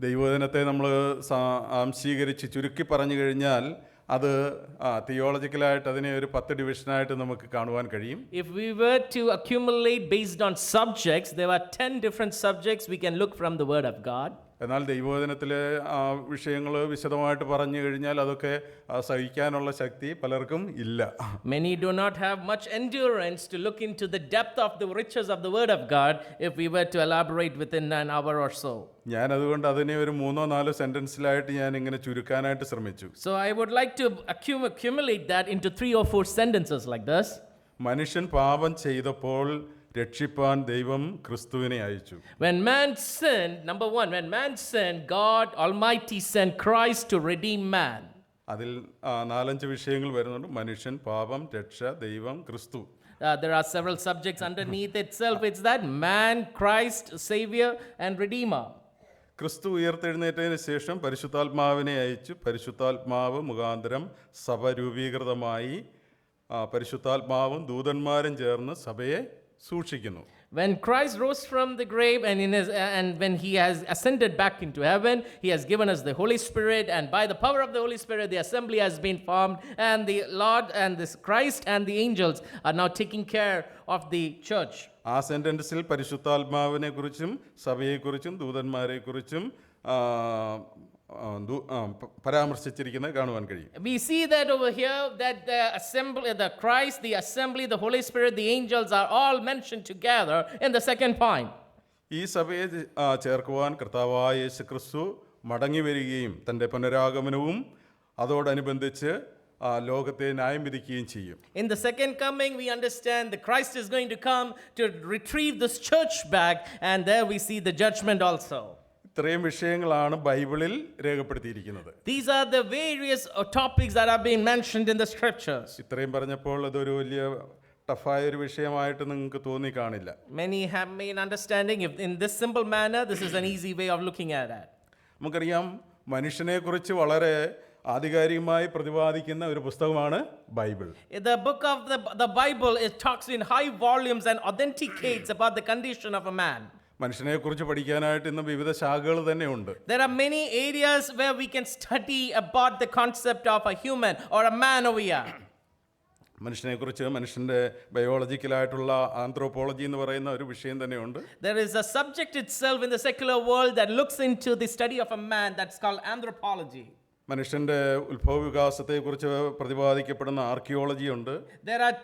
ദൈവവചനത്തെ നമ്മൾ ആംശീകരിച്ച് ചുരുക്കി പറഞ്ഞു കഴിഞ്ഞാൽ അത് തിയോളജിക്കലായിട്ട് അതിനെ ഒരു 10 ഡിവിഷനായിട്ട് നമുക്ക് കാണുവാൻ കഴിയും. If we were to accumulate based on subjects, there are 10 different subjects we can look from the Word of God. എന്നാൽ ദൈവവചനത്തിലെ വിഷയങ്ങൾ വിശദമായിട്ട് പറഞ്ഞു കഴിഞ്ഞാൽ അതൊക്കെ സഹിക്കാനുള്ള ശക്തി പലർക്കും ഇല്ല. Many do not have much endurance to look into the depth of the riches of the Word of God if we were to elaborate within an hour or so. ഞാൻ അതുകൊണ്ട് അതിനെ ഒരു 3-4 സെന്റൻസിലായിട്ട് ഞാൻ ഇങ്ങനെ ചുരുക്കാനായിട്ട് ശ്രമിച്ചു. So I would like to accumulate that into 3 or 4 sentences like this. മനുഷ്യൻ പാപം ചെയ്തപ്പോൾ രക്ഷിപ്പാൻ ദൈവം ക്രിസ്തുവിനെ അയച്ചു. When man sinned, number 1, when man sinned, God Almighty sent Christ to redeem man. അതിൽ 4-5 വിഷയങ്ങൾ വരുന്നുണ്ട്. മനുഷ്യൻ, പാപം, രക്ഷ, ദൈവം, ക്രിസ്തു. There are several subjects underneath itself. It's that man, Christ, Savior and Redeemer. ക്രിസ്തു ഉയർത്തെഴുന്നേറ്റതിന് ശേഷം പരിശുദ്ധാത്മാവിനെ അയച്ചു. പരിശുദ്ധാത്മാവ് മുഖാന്തരം സഭ രൂപീകൃതമായി. പരിശുദ്ധാത്മാവും ദൂതന്മാരും ചേർന്ന് സഭയെ സൂക്ഷിക്കുന്നു. When Christ rose from the grave and when he has ascended back into heaven, he has given us the Holy Spirit, and by the power of the Holy Spirit the assembly has been formed, and the Lord and this Christ and the angels are now taking care of the church. ആ സെന്റൻസിൽ പരിശുദ്ധാത്മാവിനെ കുറിച്ചും സഭയെക്കുറിച്ചും ദൂതന്മാരെക്കുറിച്ചും പരാമർശിച്ചിരിക്കുന്നത് കാണുവാൻ കഴിയും. We see that over here that the assembly, the Christ, the assembly, the Holy Spirit, the angels are all mentioned together in the second point. ഈ സഭയെ ചേർക്കുവാൻ കർത്താവായ യേശുക്രിസ്തു മടങ്ങി വരികയും തൻ്റെ പുനരാഗമനവും അതോടനുബന്ധിച്ച് ലോകത്തെ ന്യായം വിധിക്കുകയും ചെയ്യും. In the second coming, we understand that Christ is going to come to retrieve this church back, and there we see the judgment also. ഇത്രയും വിഷയങ്ങളാണ് ബൈബിളിൽ രേഖപ്പെടുത്തിയിരിക്കുന്നത്. These are the various topics that are being mentioned in the scriptures. ഇത്രയും പറഞ്ഞപ്പോൾ അതൊരു വലിയ ടഫായ ഒരു വിഷയമായിട്ട് നിങ്ങൾക്ക് തോന്നി കാണില്ല. Many have made understanding if in this simple manner this is an easy way of looking at it. നമുക്കറിയാം മനുഷ്യനെക്കുറിച്ച് വളരെ ആധികാരികമായി പ്രതിപാദിക്കുന്ന ഒരു പുസ്തകമാണ് Bible. The book of the Bible, it talks in high volumes and authenticates about the condition of a man. മനുഷ്യനെക്കുറിച്ച് പഠിക്കാനായിട്ട് ഇന്ന് വിവിധ ശാഖകൾ തന്നെയുണ്ട്. There are many areas where we can study about the concept of a human or a man over here. മനുഷ്യനെക്കുറിച്ച് മനുഷ്യൻ്റെ ബയോളജിക്കലായിട്ടുള്ള anthropology എന്ന് പറയുന്ന ഒരു വിഷയം തന്നെയുണ്ട്. There is a subject itself in the secular world that looks into the study of a man that's called anthropology. മനുഷ്യൻ്റെ ഉത്ഭവ വികാസത്തെക്കുറിച്ച് പ്രതിപാദിക്കപ്പെടുന്ന archaeology ഉണ്ട്. There are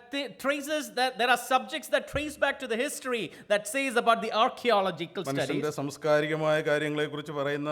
traces that there are subjects that trace back to the history that says about the archaeological studies. മനുഷ്യൻ്റെ സാംസ്കാരികമായ കാര്യങ്ങളെക്കുറിച്ച് പറയുന്ന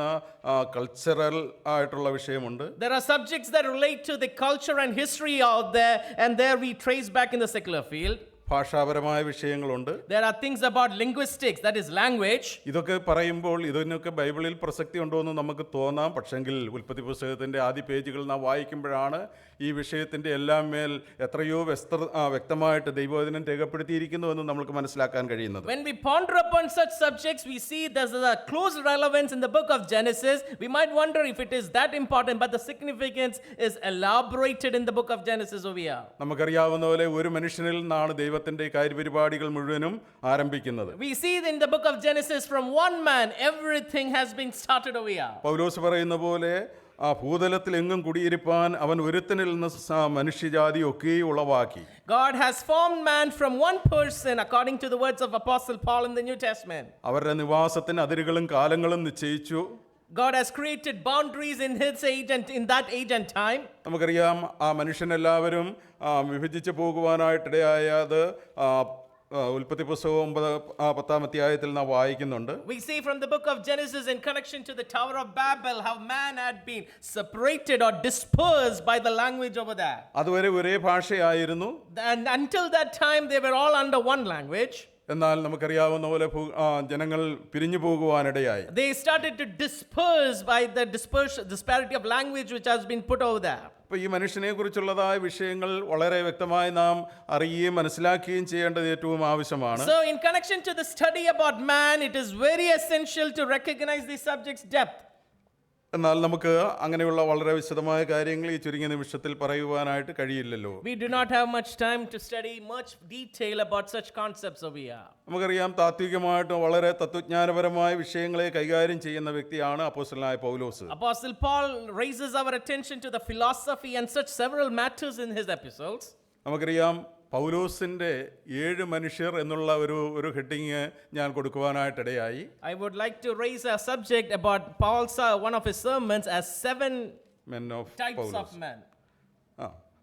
cultural ആയിട്ടുള്ള വിഷയമുണ്ട്. There are subjects that relate to the culture and history out there, and there we trace back in the secular field. ഭാഷാപരമായ വിഷയങ്ങളുണ്ട്. There are things about linguistics, that is language. ഇതൊക്കെ പറയുമ്പോൾ ഇതിനൊക്കെ ബൈബിളിൽ പ്രസക്തി ഉണ്ടോ എന്ന് നമുക്ക് തോന്നാം. പക്ഷെങ്കിൽ ഉൽപ്പത്തി പുസ്തകത്തിൻ്റെ ആദ്യ പേജുകൾ നാം വായിക്കുമ്പോഴാണ് ഈ വിഷയത്തിൻ്റെ എല്ലാം മേൽ എത്രയോ വ്യക്തമായിട്ട് ദൈവവചനം രേഖപ്പെടുത്തിയിരിക്കുന്നു എന്ന് നമുക്ക് മനസ്സിലാക്കാൻ കഴിയുന്നത്. When we ponder upon such subjects, we see there's a close relevance in the book of Genesis. We might wonder if it is that important, but the significance is elaborated in the book of Genesis over here. നമുക്കറിയാവുന്ന പോലെ ഒരു മനുഷ്യനിൽ നിന്നാണ് ദൈവത്തിന്റെ കാര്യപരിപാടികൾ മുഴുവനും ആരംഭിക്കുന്നത്. We see in the book of Genesis from one man everything has been started over here. പൗലോസ് പറയുന്ന പോലെ ആ ഭൂതലത്തിൽ എങ്ങും കുടിയിരിപ്പാൻ അവൻ ഒരുത്തനിൽ നിന്ന് മനുഷ്യജാതി ഒക്കെ ഉളവാക്കി. God has formed man from one person according to the words of Apostle Paul in the New Testament. അവരുടെ നിവാസത്തിന് അതിരുകളും കാലങ്ങളും നിശ്ചയിച്ചു. God has created boundaries in his age and in that age and time. നമുക്കറിയാം ആ മനുഷ്യനെല്ലാവരും വിഭജിച്ചു പോകുവാനായിട്ടിടയായത് ഉൽപ്പത്തി പുസ്തകം 10-ാം അധ്യായത്തിൽ നാം വായിക്കുന്നുണ്ട്. We see from the book of Genesis in connection to the Tower of Babel how man had been separated or dispersed by the language over there. അതുവരെ ഒരേ ഭാഷയായിരുന്നു. And until that time they were all under one language. എന്നാൽ നമുക്കറിയാവുന്ന പോലെ ജനങ്ങൾ പിരിഞ്ഞു പോകുവാനിടയായി. They started to disperse by the disparity of language which has been put over there. അപ്പോൾ ഈ മനുഷ്യനെ കുറിച്ചുള്ളതായ വിഷയങ്ങൾ വളരെ വ്യക്തമായി നാം അറിയുകയും മനസ്സിലാക്കുകയും ചെയ്യേണ്ടത് ഏറ്റവും ആവശ്യമാണ്. So in connection to the study about man, it is very essential to recognize the subject's depth. എന്നാൽ നമുക്ക് അങ്ങനെയുള്ള വളരെ വിശദമായ കാര്യങ്ങൾ ഈ ചുരുങ്ങിയ നിമിഷത്തിൽ പറയുവാനായിട്ട് കഴിയില്ലല്ലോ. We do not have much time to study much detail about such concepts over here. നമുക്കറിയാം, താത്വികമായിട്ട് വളരെ തത്വജ്ഞാനപരമായ വിഷയങ്ങളെ കൈകാര്യം ചെയ്യുന്ന വ്യക്തിയാണ് അപ്പോസ്തലനായ പൗലോസ്. Apostle Paul raises our attention to the philosophy and such several matters in his epistles. നമുക്കറിയാം, പൗലോസിൻ്റെ 7 മനുഷ്യർ എന്നുള്ള ഒരു ഹെഡിങ് ഞാൻ കൊടുക്കുവാനായിട്ടിടയായി. I would like to raise a subject about Paul's one of his sermons as 7 Men of types Paulus. of men.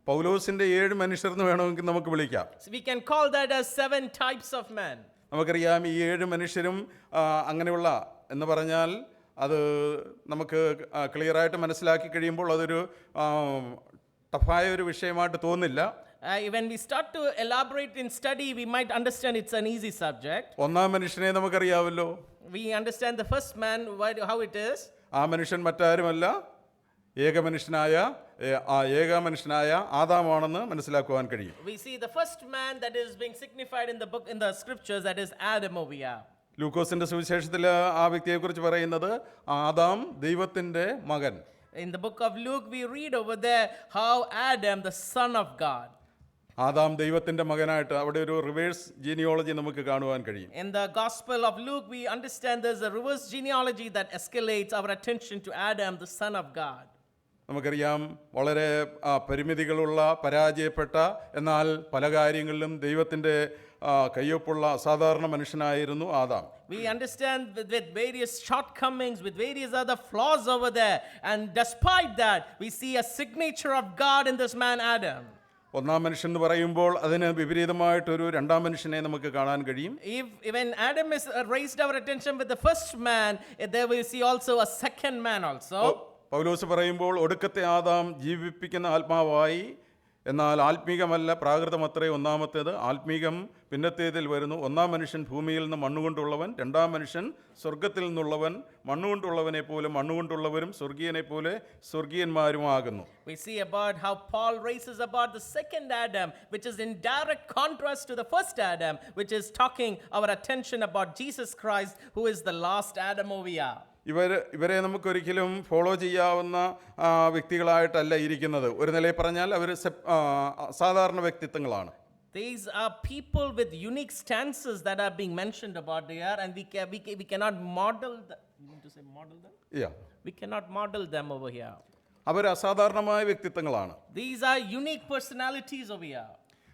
പൗലോസിൻ്റെ 7 മനുഷ്യർ എന്ന് വേണമെങ്കിൽ നമുക്ക് വിളിക്കാം. So we can call that as 7 types of men. നമുക്കറിയാം, ഈ 7 മനുഷ്യരും അങ്ങനെയുള്ള എന്ന് പറഞ്ഞാൽ അത് നമുക്ക് ക്ലിയറായിട്ട് മനസ്സിലാക്കി കഴിയുമ്പോൾ അതൊരു ടഫായ ഒരു വിഷയമായിട്ട് തോന്നില്ല. When we start to elaborate in study, we might understand it's an easy subject. ഒന്നാം മനുഷ്യനെ നമുക്കറിയാമല്ലോ. We understand the first man, how it is. ആ മനുഷ്യൻ മറ്റാരുമല്ല, ഏക മനുഷ്യനായ ആദാമാണെന്ന് മനസ്സിലാക്കുവാൻ കഴിയും. We see the first man that is being signified in the book, in the scriptures, that is Adam over here. ലൂക്കോസിന്റെ സുവിശേഷത്തിൽ ആ വ്യക്തിയെക്കുറിച്ച് പറയുന്നത് ആദാം ദൈവത്തിന്റെ മകൻ. In the book of Luke, we read over there how Adam, the son of God. Adam ദൈവത്തിന്റെ മകനായിട്ട് അവിടെ ഒരു റിവേഴ്സ് ജീനിയോളജി നമുക്ക് കാണുവാൻ കഴിയും. In the Gospel of Luke, we understand there's a reverse genealogy that escalates our attention to Adam, the son of God. നമുക്കറിയാം, വളരെ പരിമിതികളുള്ള, പരാജയപ്പെട്ട, എന്നാൽ പല കാര്യങ്ങളിലും ദൈവത്തിന്റെ കയ്യൊപ്പുള്ള അസാധാരണ മനുഷ്യനായിരുന്നു Adam. We understand with various shortcomings, with various other flaws over there, and despite that, we see a signature of God in this man Adam. ഒന്നാം മനുഷ്യൻ എന്ന് പറയുമ്പോൾ അതിന് വിപരീതമായിട്ടൊരു രണ്ടാം മനുഷ്യനെ നമുക്ക് കാണാൻ കഴിയും. When Adam is raised our attention with the first man, there we see also a second man also. പൗലോസ് പറയുമ്പോൾ ഒടുക്കത്തെ ആദാം ജീവിപ്പിക്കുന്ന ആത്മാവായി, എന്നാൽ ആത്മീകമല്ല, പ്രാകൃതമത്രേ ഒന്നാമത്തേത്, ആത്മീകം പിന്നത്തേതിൽ വരുന്നു. ഒന്നാം മനുഷ്യൻ ഭൂമിയിൽ നിന്ന് മണ്ണുകൊണ്ടുള്ളവൻ, രണ്ടാം മനുഷ്യൻ സ്വർഗത്തിൽ നിന്നുള്ളവൻ. മണ്ണുകൊണ്ടുള്ളവനെ പോലെ മണ്ണുകൊണ്ടുള്ളവരും സ്വർഗീയനെ പോലെ സ്വർഗീയന്മാരുമാകുന്നു. We see about how Paul raises about the second Adam, which is in direct contrast to the first Adam, which is talking our attention about Jesus Christ, who is the last Adam over here. ഇവരെ നമുക്കൊരിക്കലും follow ചെയ്യാവുന്ന വ്യക്തികളായിട്ടല്ല ഇരിക്കുന്നത്. ഒരു നിലയിൽ പറഞ്ഞാൽ അവർ സാധാരണ വ്യക്തിത്വങ്ങളാണ്. These are people with unique stances that are being mentioned about there, and we cannot model them. You mean to say model them? Yeah. We cannot model them over here. അവർ അസാധാരണമായ വ്യക്തിത്വങ്ങളാണ്. These are unique personalities over here.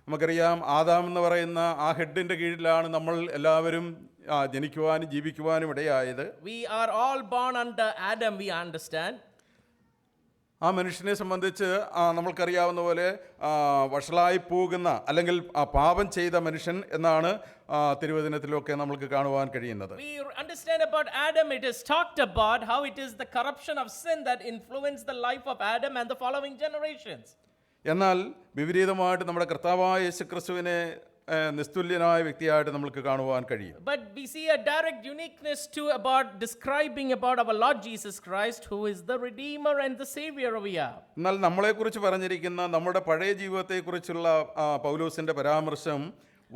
നമുക്കറിയാം, Adam എന്ന് പറയുന്ന ആ ഹെഡിന്റെ കീഴിലാണ് നമ്മൾ എല്ലാവരും ജനിക്കുവാനും ജീവിക്കുവാനും ഇടയായത്. We are all born under Adam, we understand. ആ മനുഷ്യനെ സംബന്ധിച്ച് നമ്മൾക്കറിയാവുന്ന പോലെ വഷളായി പോകുന്ന അല്ലെങ്കിൽ പാപം ചെയ്ത മനുഷ്യൻ എന്നാണ് തിരുവചനത്തിലൊക്കെ നമ്മൾക്ക് കാണുവാൻ കഴിയുന്നത്. We understand about Adam, it is talked about how it is the corruption of sin that influenced the life of Adam and the following generations. എന്നാൽ വിപരീതമായിട്ട് നമ്മുടെ കർത്താവായ യേശുക്രിസ്തുവിനെ നിസ്തുല്യനായ വ്യക്തിയായിട്ട് നമുക്ക് കാണുവാൻ കഴിയും. But we see a direct uniqueness to about describing about our Lord Jesus Christ, who is the Redeemer and the Savior over here. എന്നാൽ നമ്മളെക്കുറിച്ച് പറഞ്ഞിരിക്കുന്ന നമ്മുടെ പഴയ ജീവിതത്തെക്കുറിച്ചുള്ള പൗലോസിന്റെ പരാമർശം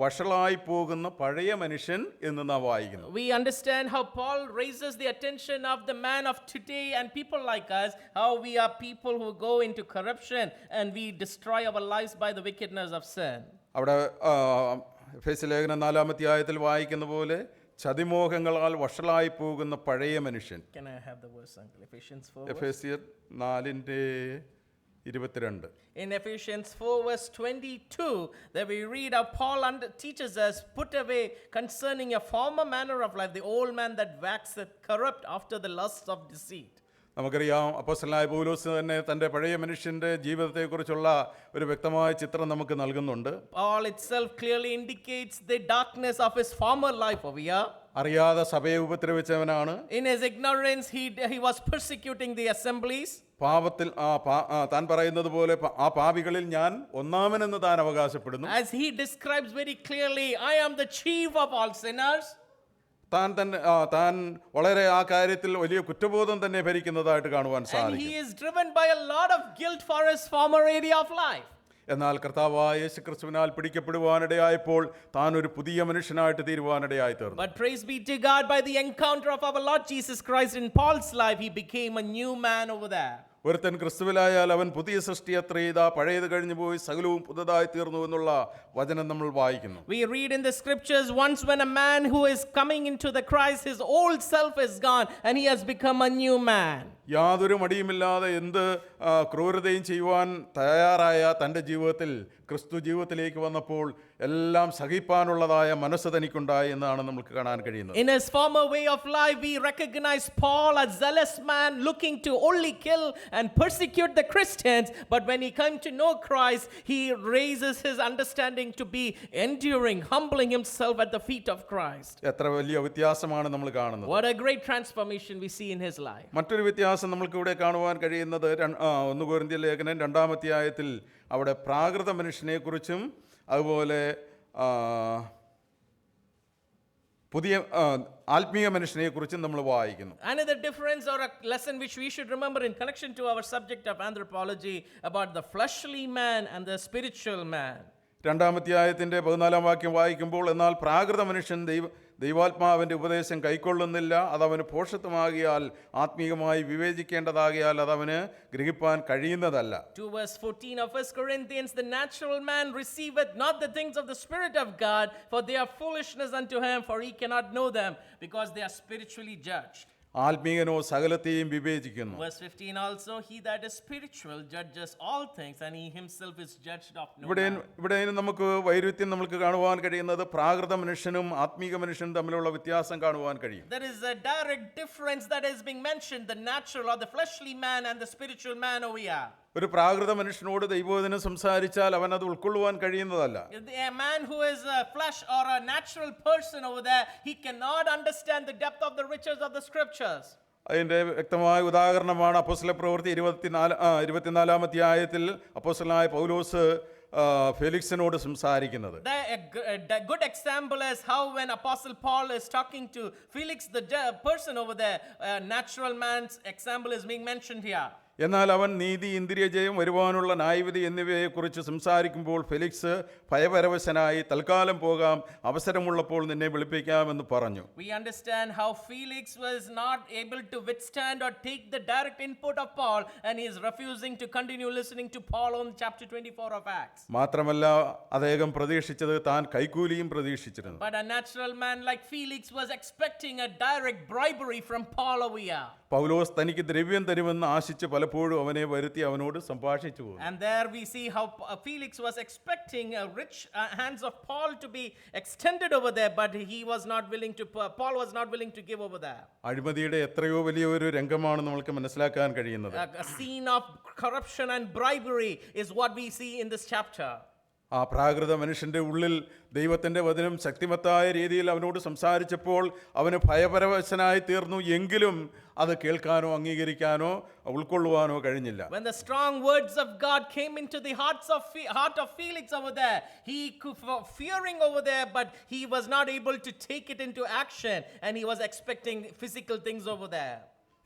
വഷളായി പോകുന്ന പഴയ മനുഷ്യൻ എന്ന് നാം വായിക്കുന്നു. We understand how Paul raises the attention of the man of today and people like us, how we are people who go into corruption and we destroy our lives by the wickedness of sin. അവിടെ എഫേസ്യ ലേഖനം 4-ാം അധ്യായത്തിൽ വായിക്കുന്ന പോലെ ചതിമോഹങ്ങളാൽ വഷളായി പോകുന്ന പഴയ മനുഷ്യൻ. Can I have the verse, uncle? Ephesians 4. എഫേസ്യർ 4:22. In Ephesians 4 verse 22, that we read how Paul teaches us, put away concerning your former manner of life, the old man that waxeth corrupt after the lusts of deceit. നമുക്കറിയാം, അപ്പോസ്തലനായ പൗലോസ് തന്നെ തൻ്റെ പഴയ മനുഷ്യൻ്റെ ജീവിതത്തെക്കുറിച്ചുള്ള ഒരു വ്യക്തമായ ചിത്രം നമുക്ക് നൽകുന്നുണ്ട്. Paul itself clearly indicates the darkness of his former life over here. അറിയാതെ സഭയെ ഉപദ്രവിച്ചവനാണ്. In his ignorance, he was persecuting the assemblies. പാപത്തിൽ താൻ പറയുന്നത് പോലെ ആ പാപികളിൽ ഞാൻ ഒന്നാമനെന്ന് താൻ അവകാശപ്പെടുന്നു. As he describes very clearly, I am the chief of all sinners. താൻ വളരെ ആ കാര്യത്തിൽ വലിയ കുറ്റബോധം തന്നെ ഭരിക്കുന്നതായിട്ട് കാണുവാൻ And സാധിക്കും. he is driven by a lot of guilt for his former area of life. എന്നാൽ കർത്താവായ യേശു ക്രിസ്തുവിനാൽ പിടിക്കപ്പെടുവാനിടയായപ്പോൾ താൻ ഒരു പുതിയ മനുഷ്യനായിട്ട് തീരുവാനിടയായി തീർന്നു. But praise be to God, by the encounter of our Lord Jesus Christ in Paul's life, he became a new man over there. ഒരുത്തൻ ക്രിസ്തുവിലായാൽ അവൻ പുതിയ സൃഷ്ടി അത്രേ, ഇതാ പഴയത് കഴിഞ്ഞു പോയി സകലവും പുതുതായി തീർന്നു എന്നുള്ള വചനം നമ്മൾ വായിക്കുന്നു. We read in the scriptures, once when a man who is coming into the Christ, his old self is gone and he has become a new man. യാതൊരു മടിയുമില്ലാതെ എന്ത് ക്രൂരതയും ചെയ്യുവാൻ തയ്യാറായ തൻ്റെ ജീവിതത്തിൽ ക്രിസ്തു ജീവിതത്തിലേക്ക് വന്നപ്പോൾ എല്ലാം സഹിപ്പാനുള്ളതായ മനസ്സ് തനിക്കുണ്ടായി എന്നാണ് നമുക്ക് കാണാൻ കഴിയുന്നത്. In his former way of life, we recognize Paul, a zealous man looking to only kill and persecute the Christians. But when he came to know Christ, he raises his understanding to be enduring, humbling himself at the feet of Christ. എത്ര വലിയ വ്യത്യാസമാണ് നമ്മൾ കാണുന്നത്. What a great transformation we see in his life. മറ്റൊരു വ്യത്യാസം നമുക്ക് ഇവിടെ കാണുവാൻ കഴിയുന്നത് 1 കൊരിന്ത്യർ ലേഖനം 2-ാം അധ്യായത്തിൽ അവിടെ പ്രാകൃത മനുഷ്യനെക്കുറിച്ചും അതുപോലെ പുതിയ ആത്മീയ മനുഷ്യനെക്കുറിച്ചും നമ്മൾ വായിക്കുന്നു. Another difference or a lesson which we should remember in connection to our subject of anthropology about the fleshly man and the spiritual man. 2-ാം അധ്യായത്തിൻ്റെ 14-ാം വാക്യം വായിക്കുമ്പോൾ, എന്നാൽ പ്രാകൃത മനുഷ്യൻ ദൈവാത്മാവിൻ്റെ ഉപദേശം കൈക്കൊള്ളുന്നില്ല, അതവന് പോഷത്വമാകിയാൽ ആത്മീയമായി വിവേചിക്കേണ്ടതാകിയാൽ അതവന് ഗ്രഹിപ്പാൻ കഴിയുന്നതല്ല. 2 verse 14 of 1 Corinthians, the natural man receiveth not the things of the Spirit of God, for they are foolishness unto him, for he cannot know them, because they are spiritually judged. ആത്മീയനോ സകലത്തെയും വിവേചിക്കുന്നു. Verse 15 also, he that is spiritual judges all things, and he himself is judged of no man. ഇവിടെ നമുക്ക് വൈരുദ്ധ്യം നമുക്ക് കാണുവാൻ കഴിയുന്നത് പ്രാകൃത മനുഷ്യനും ആത്മീക മനുഷ്യനും തമ്മിലുള്ള വ്യത്യാസം കാണുവാൻ കഴിയും. There is a direct difference that is being mentioned, the natural or the fleshly man and the spiritual man over here. ഒരു പ്രാകൃത മനുഷ്യനോട് ദൈവവചനം സംസാരിച്ചാൽ അവൻ അത് ഉൾക്കൊള്ളുവാൻ കഴിയുന്നതല്ല. A man who is a flesh or a natural person over there, he cannot understand the depth of the riches of the scriptures. അതിൻ്റെ വ്യക്തമായ ഉദാഹരണമാണ് അപ്പോസ്തലപ്രവൃത്തി 24-ാം അധ്യായത്തിൽ അപ്പോസ്തലനായ പൗലോസ് ഫെലിക്സിനോട് സംസാരിക്കുന്നത്. A good example is how when Apostle Paul is talking to Felix, the person over there, natural man's example is being mentioned here. എന്നാൽ അവൻ നീതി, ഇന്ദ്രിയജയം, വരുവാനുള്ള ന്യായവിധി എന്നിവയെക്കുറിച്ച് സംസാരിക്കുമ്പോൾ ഫെലിക്സ് ഭയപരവശനായി തൽക്കാലം പോകാം, അവസരമുള്ളപ്പോൾ നിന്നെ വിളിപ്പിക്കാമെന്ന് പറഞ്ഞു. We understand how Felix was not able to withstand or take the direct input of Paul, and he is refusing to continue listening to Paul on chapter 24 of Acts. മാത്രമല്ല അദ്ദേഹം പ്രതീക്ഷിച്ചത് താൻ കൈക്കൂലിയും പ്രതീക്ഷിച്ചിരുന്നു. But a natural man like Felix was expecting a direct bribery from Paul over here. പൗലോസ് തനിക്ക് ദ്രവ്യം തരുമെന്ന് ആശിച്ച് പലപ്പോഴും അവനെ വരുത്തി അവനോട് സംഭാഷിച്ചു പോകും. And there we see how Felix was expecting a rich hands of Paul to be extended over there, but he was not willing to. Paul was not willing to give over there. അഴിമതിയുടെ എത്രയോ വലിയ ഒരു രംഗമാണ് നമുക്ക് മനസ്സിലാക്കാൻ കഴിയുന്നത്. A scene of corruption and bribery is what we see in this chapter. ആ പ്രാകൃത മനുഷ്യൻ്റെ ഉള്ളിൽ ദൈവത്തിൻ്റെ വചനം ശക്തിമത്തായ രീതിയിൽ അവനോട് സംസാരിച്ചപ്പോൾ അവന് ഭയപരവശനായി തീർന്നു. എങ്കിലും അത് കേൾക്കാനോ അംഗീകരിക്കാനോ ഉൾക്കൊള്ളുവാനോ കഴിഞ്ഞില്ല. When the strong words of God came into the heart of Felix over there, he fearing over there, but he was not able to take it into action, and he was expecting physical things over there.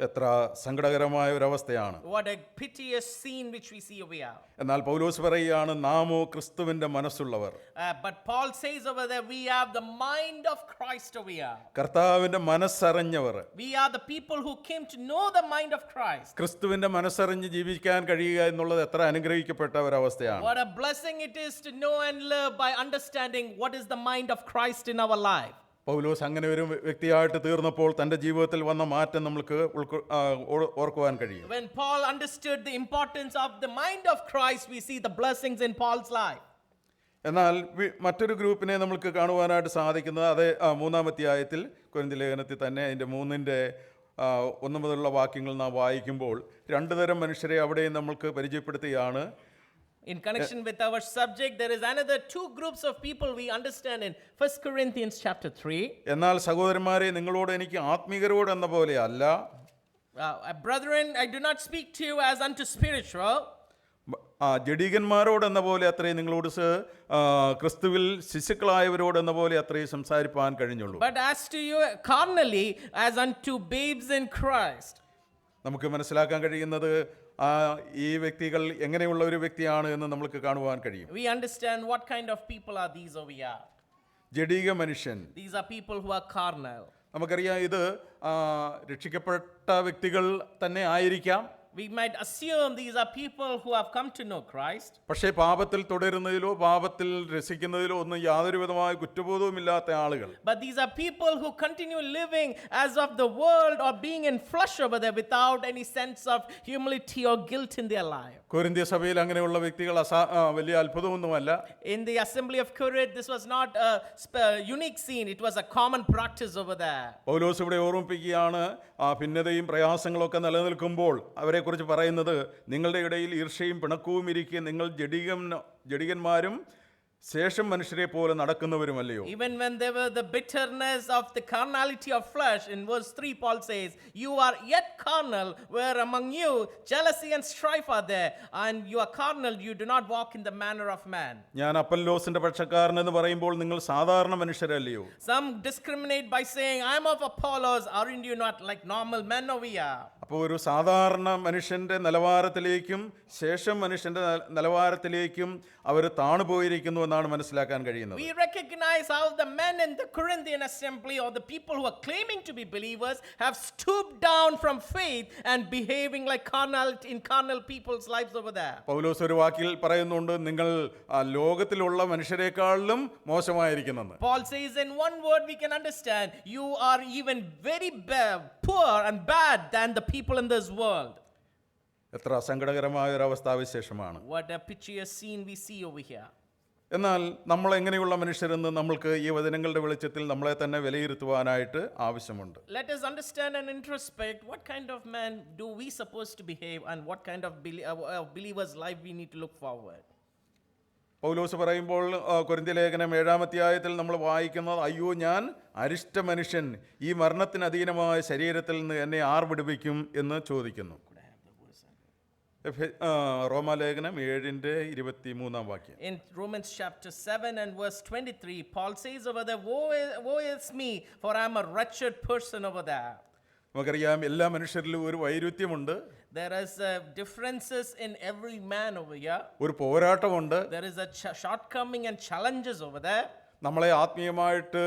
എത്ര സങ്കടകരമായ ഒരവസ്ഥയാണ്. What a piteous scene which we see over here. എന്നാൽ പൗലോസ് പറയുകയാണ്, നാമോ ക്രിസ്തുവിന്റെ മനസ്സുള്ളവർ. But Paul says over there, we have the mind of Christ over here. കർത്താവിന്റെ മനസ്സറിഞ്ഞവർ. We are the people who came to know the mind of Christ. ക്രിസ്തുവിന്റെ മനസ്സറിഞ്ഞ് ജീവിക്കാൻ കഴിയുക എന്നുള്ളത് എത്ര അനുഗ്രഹിക്കപ്പെട്ട ഒരവസ്ഥയാണ്. What a blessing it is to know and live by understanding what is the mind of Christ in our life. പൗലോസ് അങ്ങനെ ഒരു വ്യക്തിയായിട്ട് തീർന്നപ്പോൾ തൻ്റെ ജീവിതത്തിൽ വന്ന മാറ്റം നമുക്ക് ഓർക്കുവാൻ കഴിയും. When Paul understood the importance of the mind of Christ, we see the blessings in Paul's life. എന്നാൽ മറ്റൊരു ഗ്രൂപ്പിനെ നമുക്ക് കാണുവാനായിട്ട് സാധിക്കുന്നത് അതേ 3-ാം അധ്യായത്തിൽ കൊരിന്ത്യർ ലേഖനത്തിൽ തന്നെ അതിൻ്റെ 3-ന്റെ 1 മുതലുള്ള വാക്യങ്ങൾ നാം വായിക്കുമ്പോൾ 2 തരം മനുഷ്യരെ അവിടെയും നമുക്ക് പരിചയപ്പെടുത്തുകയാണ്. In connection with our subject, there is another 2 groups of people we understand in 1 Corinthians chapter 3. എന്നാൽ സഹോദരന്മാരെ, നിങ്ങളോട് എനിക്ക് ആത്മീകരോട് എന്ന പോലെ അല്ല. Brethren, I do not speak to you as unto spiritual. ജഡികന്മാരോട് എന്ന പോലെ അത്രയും നിങ്ങളോട് ക്രിസ്തുവിൽ ശിശുക്കളായവരോട് എന്ന പോലെ അത്രയും സംസാരിപ്പാൻ കഴിഞ്ഞുള്ളൂ. But as to you carnally, as unto babes in Christ. നമുക്ക് മനസ്സിലാക്കാൻ കഴിയുന്നത് ഈ വ്യക്തികൾ എങ്ങനെയുള്ള ഒരു വ്യക്തിയാണ് എന്ന് നമുക്ക് കാണുവാൻ കഴിയും. We understand what kind of people are these over here. ജഡിക മനുഷ്യൻ. These are people who are carnal. നമുക്കറിയാം ഇത് രക്ഷിക്കപ്പെട്ട വ്യക്തികൾ തന്നെ ആയിരിക്കാം. We might assume these are people who have come to know Christ. പക്ഷേ പാപത്തിൽ തുടരുന്നതിലോ പാപത്തിൽ രസിക്കുന്നതിലോ ഒന്നും യാതൊരു വിധമായ കുറ്റബോധവുമില്ലാത്ത ആളുകൾ. But these are people who continue living as of the world or being in flesh over there without any sense of humility or guilt in their life. കൊരിന്ത്യ സഭയിൽ അങ്ങനെയുള്ള വ്യക്തികൾ വലിയ അത്ഭുതമൊന്നുമല്ല. In the assembly of Corinth, this was not a unique scene. It was a common practice over there. പൗലോസ് ഇവിടെ ഓർമ്മിപ്പിക്കുകയാണ്, ഭിന്നതയും പ്രയാസങ്ങളൊക്കെ നിലനിൽക്കുമ്പോൾ അവരെക്കുറിച്ച് പറയുന്നത്, നിങ്ങളുടെ ഇടയിൽ ഈർഷ്യയും പിണക്കവും ഇരിക്കെ നിങ്ങൾ ജഡികന്മാരും ശേഷം മനുഷ്യരെ പോലെ നടക്കുന്നവരുമല്ലയോ. Even when there were the bitterness of the carnality of flesh, in verse 3 Paul says, you are yet carnal, where among you jealousy and strife are there, and you are carnal, you do not walk in the manner of man. ഞാൻ അപ്പല്ലോസിന്റെ പക്ഷക്കാരൻ എന്ന് പറയുമ്പോൾ നിങ്ങൾ സാധാരണ മനുഷ്യരല്ലയോ. Some discriminate by saying, I am of Apollos, aren't you not like normal men over here? അപ്പോൾ ഒരു സാധാരണ മനുഷ്യന്റെ നിലവാരത്തിലേക്കും ശേഷം മനുഷ്യന്റെ നിലവാരത്തിലേക്കും അവർ താണുപോയിരിക്കുന്നു എന്നാണ് മനസ്സിലാക്കാൻ കഴിയുന്നത്. We recognize how the men in the Corinthian assembly, or the people who are claiming to be believers, have stooped down from faith and behaving like carnal people's lives over there. പൗലോസ് ഒരു വാക്കിൽ പറയുന്നുണ്ട്, നിങ്ങൾ ലോകത്തിലുള്ള മനുഷ്യരെക്കാളും മോശമായിരിക്കുന്നെന്ന്. Paul says in one word we can understand, you are even very poor and bad than the people in this world. എത്ര സങ്കടകരമായ ഒരു അവസ്ഥാവിശേഷമാണ്. What a piteous scene we see over here. എന്നാൽ നമ്മൾ എങ്ങനെയുള്ള മനുഷ്യരെന്ന് നമ്മൾക്ക് ഈ വചനങ്ങളുടെ വെളിച്ചത്തിൽ നമ്മളെ തന്നെ വിലയിരുത്തുവാനായിട്ട് ആവശ്യമുണ്ട്. Let us understand and introspect what kind of man do we supposed to behave, and what kind of believer's life we need to look forward. പൗലോസ് പറയുമ്പോൾ കൊരിന്ത്യ ലേഖനം 7-ാം അധ്യായത്തിൽ നമ്മൾ വായിക്കുന്നത്, അയ്യോ ഞാൻ അരിഷ്ട മനുഷ്യൻ, ഈ മരണത്തിന് അധീനമായ ശരീരത്തിൽ നിന്ന് എന്നെ ആർ വിടുവിക്കും എന്ന് ചോദിക്കുന്നു. റോമാലേഖനം 7:23 വാക്യം. In Romans chapter 7 and verse 23, Paul says over there, woe is me, for I am a wretched person over there. നമുക്കറിയാം എല്ലാ മനുഷ്യരിലും ഒരു വൈരുദ്ധ്യമുണ്ട്. There is differences in every man over here. ഒരു പോരാട്ടമുണ്ട്. There is a shortcoming and challenges over there. നമ്മളെ ആത്മീയമായിട്ട്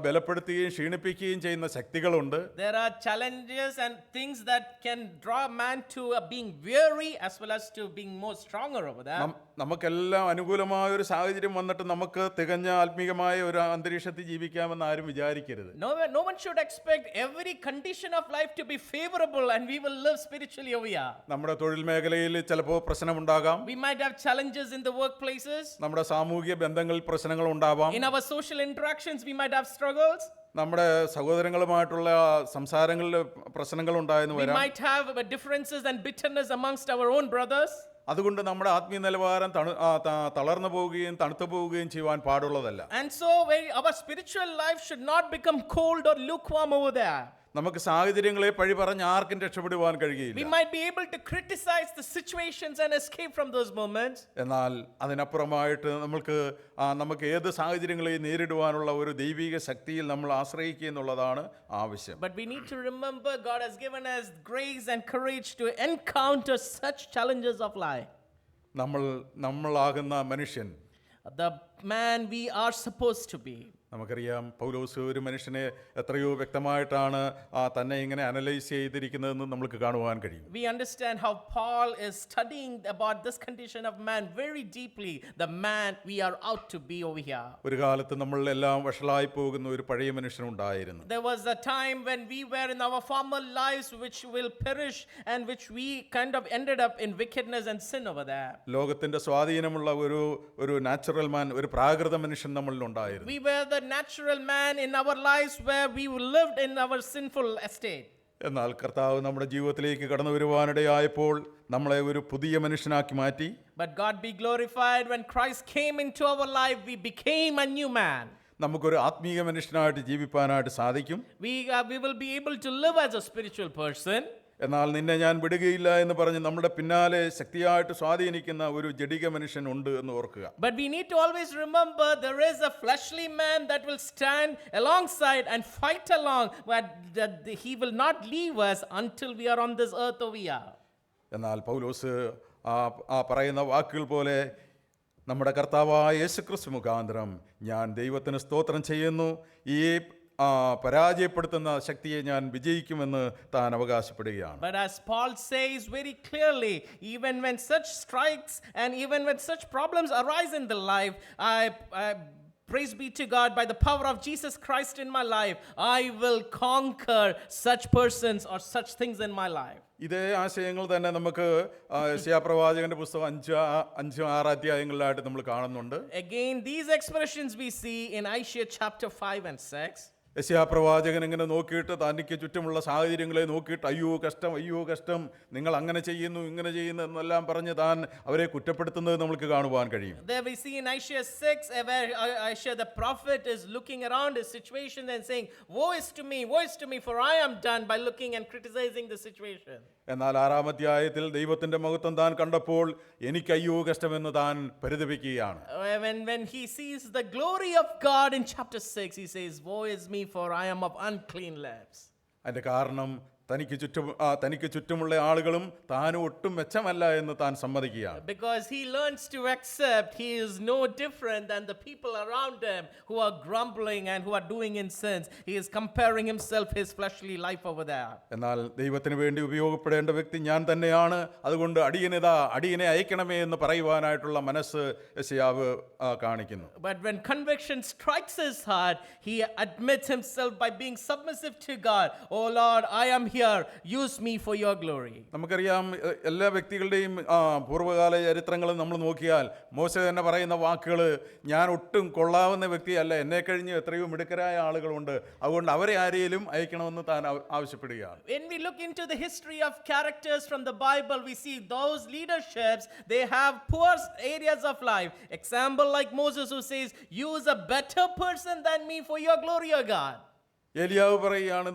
ബലപ്പെടുത്തുകയും ക്ഷീണിപ്പിക്കുകയും ചെയ്യുന്ന ശക്തികളുണ്ട്. There are challenges and things that can draw man to being weary as well as to being more stronger over there. നമുക്കെല്ലാം അനുകൂലമായ ഒരു സാഹചര്യം വന്നിട്ട് നമുക്ക് തികഞ്ഞ ആത്മീയമായ ഒരു അന്തരീക്ഷത്തിൽ ജീവിക്കാമെന്ന് ആരും വിചാരിക്കരുത്. No one should expect every condition of life to be favorable and we will live spiritually over here. നമ്മുടെ തൊഴിൽ മേഖലയിൽ ചിലപ്പോൾ പ്രശ്നമുണ്ടാകാം. We might have challenges in the workplaces. നമ്മുടെ സാമൂഹിക ബന്ധങ്ങളിൽ പ്രശ്നങ്ങൾ ഉണ്ടാവാം. In our social interactions we might have struggles. നമ്മുടെ സഹോദരങ്ങളുമായിട്ടുള്ള സംസാരങ്ങളിൽ പ്രശ്നങ്ങൾ ഉണ്ടായെന്ന് We വരാം. might have differences and bitterness amongst our own brothers. അതുകൊണ്ട് നമ്മുടെ ആത്മീയ നിലവാരം തളർന്നു പോവുകയും തണുത്തു പോവുകയും ചെയ്യുവാൻ പാടുള്ളതല്ല. And so our spiritual life should not become cold or lukewarm over there. നമുക്ക് സാഹചര്യങ്ങളെ പഴി പറഞ്ഞ് ആർക്കും രക്ഷപ്പെടുവാൻ കഴിയില്ല. We might be able to criticize the situations and escape from those moments. എന്നാൽ അതിനപ്പുറമായിട്ട് നമുക്ക് ഏത് സാഹചര്യങ്ങളെയും നേരിടുവാനുള്ള ഒരു ദൈവിക ശക്തിയിൽ നമ്മൾ ആശ്രയിക്കുക എന്നുള്ളതാണ് ആവശ്യം. But we need to remember God has given us grace and courage to encounter such challenges of life. നമ്മളാകുന്ന മനുഷ്യൻ, The man we are supposed to be. നമുക്കറിയാം പൗലോസ് ഒരു മനുഷ്യനെ എത്രയോ വ്യക്തമായിട്ടാണ് തന്നെ ഇങ്ങനെ അനലൈസ് ചെയ്തിരിക്കുന്നതെന്ന് നമുക്ക് കാണുവാൻ കഴിയും. We understand how Paul is studying about this condition of man very deeply, the man we are out to be over here. ഒരു കാലത്ത് നമ്മളെല്ലാം വഷളായി പോകുന്ന ഒരു പഴയ മനുഷ്യനുണ്ടായിരുന്നു. There was a time when we were in our former lives which will perish and which we kind of ended up in wickedness and sin over there. ലോകത്തിന്റെ സ്വാധീനമുള്ള ഒരു നാച്ചുറൽ മാൻ, ഒരു പ്രാകൃത മനുഷ്യൻ നമ്മളിൽ ഉണ്ടായിരുന്നു. We were the natural man in our lives where we lived in our sinful estate. എന്നാൽ കർത്താവ് നമ്മുടെ ജീവിതത്തിലേക്ക് കടന്നു വരുവാനിടയായപ്പോൾ നമ്മളെ ഒരു പുതിയ മനുഷ്യനാക്കി മാറ്റി. But God be glorified, when Christ came into our life we became a new man. നമുക്കൊരു ആത്മീയ മനുഷ്യനായിട്ട് ജീവിപ്പാനായിട്ട് സാധിക്കും. We will be able to live as a spiritual person. എന്നാൽ നിന്നെ ഞാൻ വിടുകയില്ല എന്ന് പറഞ്ഞ് നമ്മുടെ പിന്നാലെ ശക്തിയായിട്ട് സ്വാധീനിക്കുന്ന ഒരു ജഡിക മനുഷ്യൻ ഉണ്ട് എന്ന് ഓർക്കുക. But we need to always remember there is a fleshly man that will stand alongside and fight along, but he will not leave us until we are on this earth over here. എന്നാൽ പൗലോസ് ആ പറയുന്ന വാക്കുകൾ പോലെ നമ്മുടെ കർത്താവായ യേശുക്രിസ്തു മുഖാന്തരം ഞാൻ ദൈവത്തിന് സ്തോത്രം ചെയ്യുന്നു, ഈ പരാജയപ്പെടുത്തുന്ന ശക്തിയെ ഞാൻ വിജയിക്കുമെന്ന് താൻ അവകാശപ്പെടുകയാണ്. But as Paul says very clearly, even when such strikes and even when such problems arise in the life, praise be to God, by the power of Jesus Christ in my life, I will conquer such persons or such things in my life. ഇതേ ആശയങ്ങൾ തന്നെ നമുക്ക് യെശയ്യാ പ്രവാചകന്റെ പുസ്തകം 5-6 അധ്യായങ്ങളിലായിട്ട് നമ്മൾ കാണുന്നുണ്ട്. Again, these expressions we see in Isaiah chapter 5 and 6. യെശയ്യാ പ്രവാചകൻ ഇങ്ങനെ നോക്കിയിട്ട് തനിക്ക് ചുറ്റുമുള്ള സാഹചര്യങ്ങളെ നോക്കിയിട്ട് അയ്യോ കഷ്ടം, നിങ്ങൾ അങ്ങനെ ചെയ്യുന്നു ഇങ്ങനെ ചെയ്യുന്നു എന്നെല്ലാം പറഞ്ഞ് താൻ അവരെ കുറ്റപ്പെടുത്തുന്നത് നമുക്ക് കാണുവാൻ കഴിയും. There we see in Isaiah 6 where Isaiah the prophet is looking around his situation and saying, woe is to me, for I am done, by looking and criticizing the situation. എന്നാൽ 6-ാം അധ്യായത്തിൽ ദൈവത്തിന്റെ മഹത്വം താൻ കണ്ടപ്പോൾ എനിക്ക് അയ്യോ കഷ്ടമെന്ന് താൻ പരിതപിക്കുകയാണ്. When he sees the glory of God in chapter 6, he says, woe is me, for I am of unclean lips. അതിന്റെ കാരണം തനിക്ക് ചുറ്റുമുള്ള ആളുകളും താനും ഒട്ടും മെച്ചമല്ല എന്ന് താൻ സമ്മതിക്കുകയാണ്. Because he learns to accept he is no different than the people around him who are grumbling and who are doing in sins. He is comparing himself, his fleshly life over there. എന്നാൽ ദൈവത്തിന് വേണ്ടി ഉപയോഗപ്പെടേണ്ട വ്യക്തി ഞാൻ തന്നെയാണ്, അതുകൊണ്ട് അടിയനെ അയക്കണമേ എന്ന് പറയുവാനായിട്ടുള്ള മനസ്സ് യെശയ്യാവ് കാണിക്കുന്നു. But when conviction strikes his heart, he admits himself by being submissive to God. Oh Lord, I am here. Use me for your glory. നമുക്കറിയാം, എല്ലാ വ്യക്തികളുടെയും പൂർവ്വകാല ചരിത്രങ്ങളും നമ്മൾ നോക്കിയാൽ മോശ തന്നെ പറയുന്ന വാക്കുകൾ, ഞാൻ ഒട്ടും കൊള്ളാവുന്ന വ്യക്തിയല്ല, എന്നെ കഴിഞ്ഞ് എത്രയോ മിടുക്കരായ ആളുകളുണ്ട്, അതുകൊണ്ട് അവരെ ആരെയും അയക്കണമെന്ന് താൻ ആവശ്യപ്പെടുകയാണ്. When we look into the history of characters from the Bible, we see those leaderships, they have poor areas of life. Example like Moses, who says, use a better person than me for your glory, O God. ഏലിയാവ് പറയുകയാണ്,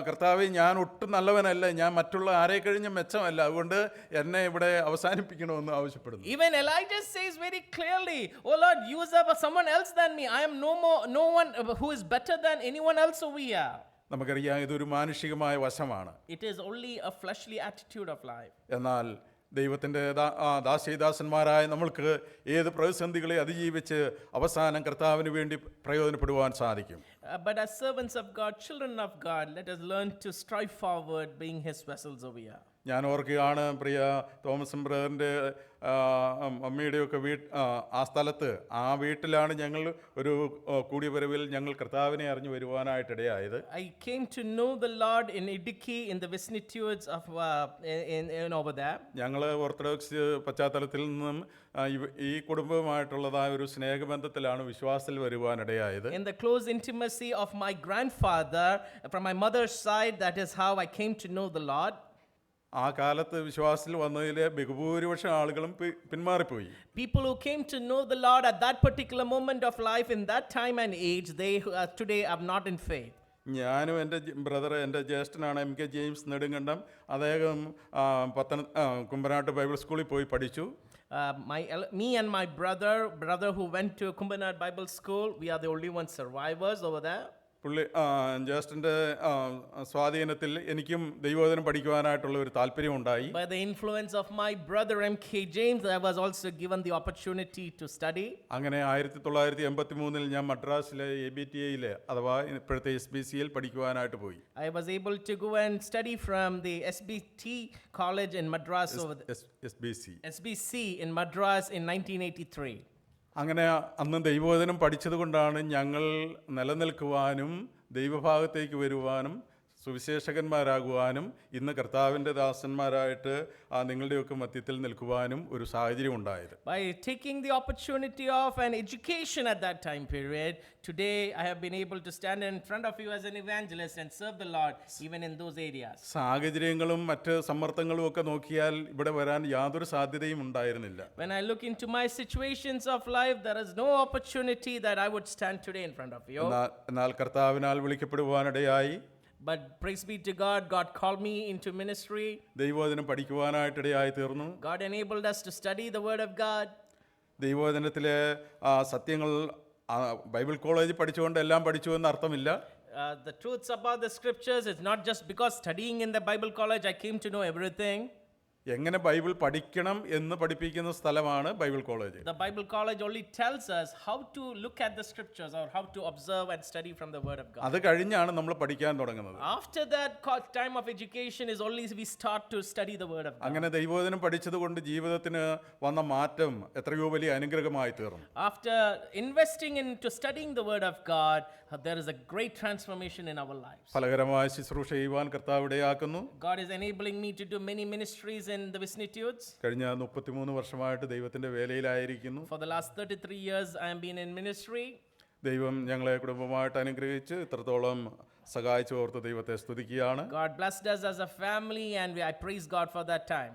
കർത്താവേ, ഞാൻ ഒട്ടും നല്ലവനല്ല, ഞാൻ മറ്റുള്ള ആരെ കഴിഞ്ഞും മെച്ചമല്ല, അതുകൊണ്ട് എന്നെ ഇവിടെ അവസാനിപ്പിക്കണമെന്ന് ആവശ്യപ്പെടുന്നു. Even Elijah says very clearly, oh Lord, use up someone else than me. I am no one who is better than anyone else over here. നമുക്കറിയാം, ഇതൊരു മാനുഷികമായ വശമാണ്. It is only a fleshly attitude of life. എന്നാൽ ദൈവത്തിൻ്റെ ദാസീദാസന്മാരായ നമ്മൾക്ക് ഏത് പ്രതിസന്ധികളെ അതിജീവിച്ച് അവസാനം കർത്താവിന് വേണ്ടി പ്രയോജനപ്പെടുവാൻ സാധിക്കും. But as servants of God, children of God, let us learn to strive forward, being his vessels over here. ഞാൻ ഓർക്കുകയാണ്, പ്രിയ തോമസ് ബ്രദറിൻ്റെ അമ്മയുടെയൊക്കെ ആ സ്ഥലത്ത്, ആ വീട്ടിലാണ് ഞങ്ങൾ ഒരു കൂടിവരവിൽ ഞങ്ങൾ കർത്താവിനെ അറിഞ്ഞു വരുവാനായിട്ടിടയായത്. I came to know the Lord in Idiki, in the vicissitudes of in over there. ഞങ്ങൾ ഓർത്തഡോക്സ് പശ്ചാത്തലത്തിൽ നിന്നും ഈ കുടുംബവുമായിട്ടുള്ളതായ ഒരു സ്നേഹബന്ധത്തിലാണ് വിശ്വാസത്തിൽ വരുവാനിടയായത്. In the close intimacy of my grandfather from my mother's side, that is how I came to know the Lord. ആ കാലത്ത് വിശ്വാസത്തിൽ വന്നതിലെ ബഹുഭൂരിപക്ഷം ആളുകളും പിന്മാറിപ്പോയി. People who came to know the Lord at that particular moment of life, in that time and age, they today are not in faith. ഞാനും എൻ്റെ എൻ്റെ ജ്യേഷ്ഠനാണ് MK James Nedumkandam. അദ്ദേഹം കുമ്പനാട്ട് Bible സ്കൂളിൽ പോയി പഠിച്ചു. Me and my brother who went to Kumbanat Bible School, we are the only one survivors over there. ജ്യേഷ്ഠൻ്റെ സ്വാധീനത്തിൽ എനിക്കും ദൈവവചനം പഠിക്കുവാനായിട്ടുള്ള ഒരു താല്പര്യം ഉണ്ടായി. By the influence of my brother MK James, I was also given the opportunity to study. അങ്ങനെ 1983 ഞാൻ മദ്രാസിലെ ABTAയിൽ അഥവാ ഇപ്പോഴത്തെ SBCയിൽ പഠിക്കുവാനായിട്ട് പോയി. I was able to go and study from the SBT college in Madras SBC in Madras in 1983. അങ്ങനെ അന്ന് ദൈവവചനം പഠിച്ചത് കൊണ്ടാണ് ഞങ്ങൾ നിലനിൽക്കുവാനും ദൈവഭാഗത്തേക്ക് വരുവാനും സുവിശേഷകന്മാരാകുവാനും ഇന്ന് കർത്താവിൻ്റെ ദാസന്മാരായിട്ട് നിങ്ങളുടെയൊക്കെ മധ്യത്തിൽ നിൽക്കുവാനും ഒരു സാഹചര്യം ഉണ്ടായത്. By taking the opportunity of an education at that time period, today I have been able to stand in front of you as an evangelist and serve the Lord even in those areas. സാഹചര്യങ്ങളും മറ്റ് സമ്മർദ്ദങ്ങളും ഒക്കെ നോക്കിയാൽ ഇവിടെ വരാൻ യാതൊരു സാധ്യതയും ഉണ്ടായിരുന്നില്ല. When I look into my situations of life, there is no opportunity that I would stand today in front of you. എന്നാൽ കർത്താവിനാൽ വിളിക്കപ്പെടുവാനിടയായി. But praise be to God, God called me into ministry. ദൈവവചനം പഠിക്കുവാനായിട്ടിടയായി തീർന്നു. God enabled us to study the word of God. ദൈവവചനത്തിലെ സത്യങ്ങൾ Bible കോളേജിൽ പഠിച്ചുകൊണ്ട് എല്ലാം പഠിച്ചു എന്ന് അർത്ഥമില്ല. The truths about the scriptures, it's not just because studying in the Bible college I came to know everything. എങ്ങനെ ബൈബിൾ പഠിക്കണം എന്ന് പഠിപ്പിക്കുന്ന സ്ഥലമാണ് Bible college. The Bible college only tells us how to look at the scriptures or how to observe and study from the word of God. അത് കഴിഞ്ഞാണ് നമ്മൾ പഠിക്കാൻ തുടങ്ങുന്നത്. After that time of education is only we start to study the word of God. അങ്ങനെ ദൈവവചനം പഠിച്ചതുകൊണ്ട് ജീവിതത്തിന് വന്ന മാറ്റം എത്രയോ വലിയ അനുഗ്രഹമായി തീർന്നു. After investing into studying the word of God, there is a great transformation in our lives. ഫലകരമായ ശുശ്രൂഷ ചെയ്യുവാൻ കർത്താവ് ഇടയാക്കുന്നു. God is enabling me to do many ministries in the vicissitudes. കഴിഞ്ഞ 33 വർഷമായിട്ട് ദൈവത്തിന്റെ വേലയിലായിരിക്കുന്നു. For the last 33 years I am been in ministry. ദൈവം ഞങ്ങളെ കുടുംബമായിട്ട് അനുഗ്രഹിച്ച് ഇത്രത്തോളം സഹായിച്ചു ഓർത്ത് ദൈവത്തെ സ്തുതിക്കുകയാണ്. God blessed us as a family and I praise God for that time.